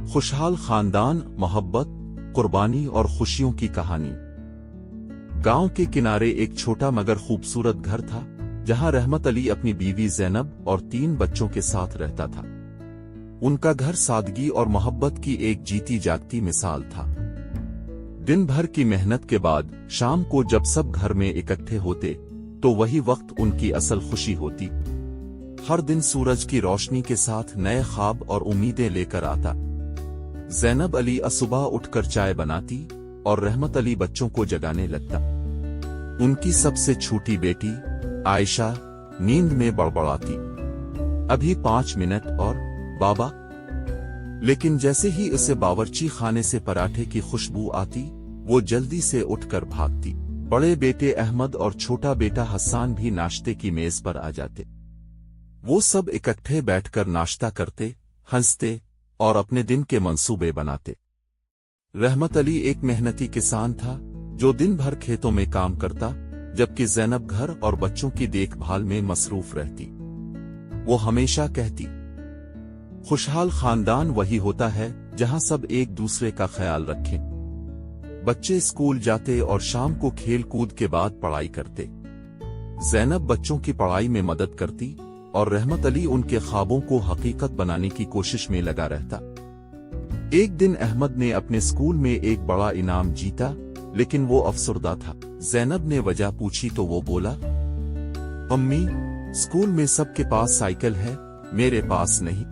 खुशहाल खानदान, मोहब्बत, कुर्बानी और खुशियों की कहानी। गांव के किनारे एक छोटा मगर खूबसूरत घर था, जहां रहमत अली अपनी बीवी ज़ैनब और 3 बच्चों के साथ रहता था। उनका घर सादगी और मोहब्बत की एक जीती जागती मिसाल था। दिन भर की मेहनत के बाद शाम को जब सब घर में इकट्ठे होते, तो वही वक्त उनकी असल खुशी होती। हर दिन सूरज की रोशनी के साथ नए ख्वाब और उम्मीदें लेकर आता। ज़ैनब अली सुबह उठकर चाय बनाती और रहमत अली बच्चों को जगाने लगता। उनकी सबसे छोटी बेटी आयशा नींद में बड़बड़ाती, अभी 5 मिनट और बाबा। लेकिन जैसे ही उसे बावर्ची खाने से पराठे की खुशबू आती, वो जल्दी से उठकर भागती। बड़े बेटे अहमद और छोटा बेटा हसन भी नाश्ते की मेज पर आ जाते। वो सब इकट्ठे बैठकर नाश्ता करते, हंसते और अपने दिन के मंसूबे बनाते। रहमत अली एक मेहनती किसान था, जो दिन भर खेतों में काम करता, जबकि ज़ैनब घर और बच्चों की देखभाल में मसरूफ रहती। वो हमेशा कहती, खुशहाल खानदान वही होता है जहां सब एक दूसरे का ख्याल रखें। बच्चे स्कूल जाते और शाम को खेल कूद के बाद पढ़ाई करते। ज़ैनब बच्चों की पढ़ाई में मदद करती और रहमत अली उनके ख्वाबों को हकीकत बनाने की कोशिश में लगा रहता। एक दिन अहमद ने अपने स्कूल में एक बड़ा इनाम जीता, लेकिन वो अफसरदा था। ज़ैनब ने वजह पूछी तो वो बोला, अम्मी, स्कूल में सबके पास साइकिल है, मेरे पास नहीं।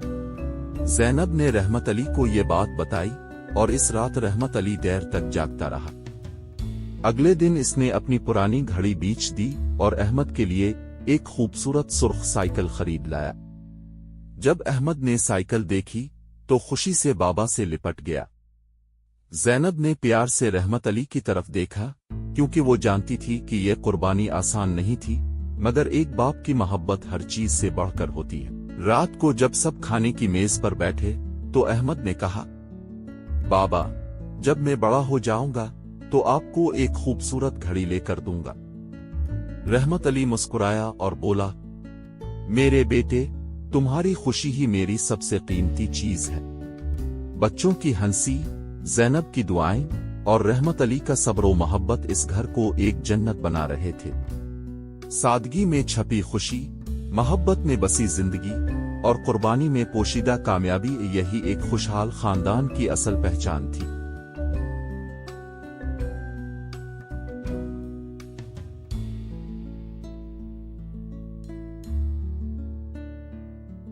ज़ैनब ने रहमत अली को ये बात बताई और इस रात रहमत अली देर तक जागता रहा। अगले दिन इसने अपनी पुरानी घड़ी बेच दी और अहमद के लिए एक खूबसूरत सुर्ख साइकिल खरीद लाया। जब अहमद ने साइकिल देखी तो खुशी से बाबा से लिपट गया। ज़ैनब ने प्यार से रहमत अली की तरफ देखा, क्योंकि वो जानती थी कि यह कुर्बानी आसान नहीं थी, मगर एक बाप की मोहब्बत हर चीज से बढ़कर होती है। रात को जब सब खाने की मेज पर बैठे तो अहमद ने कहा, बाबा, जब मैं बड़ा हो जाऊंगा तो आपको एक खूबसूरत घड़ी लेकर दूंगा। रहमत अली मुस्कुराया और बोला, मेरे बेटे, तुम्हारी खुशी ही मेरी सबसे कीमती चीज है। बच्चों की हंसी, ज़ैनब की दुआएं और रहमत अली का सब्र व मोहब्बत इस घर को एक जन्नत बना रहे थे। सादगी में छपी खुशी, मोहब्बत में बसी जिंदगी और कुर्बानी में पोशीदा कामयाबी, यही एक खुशहाल खानदान की असल पहचान थी।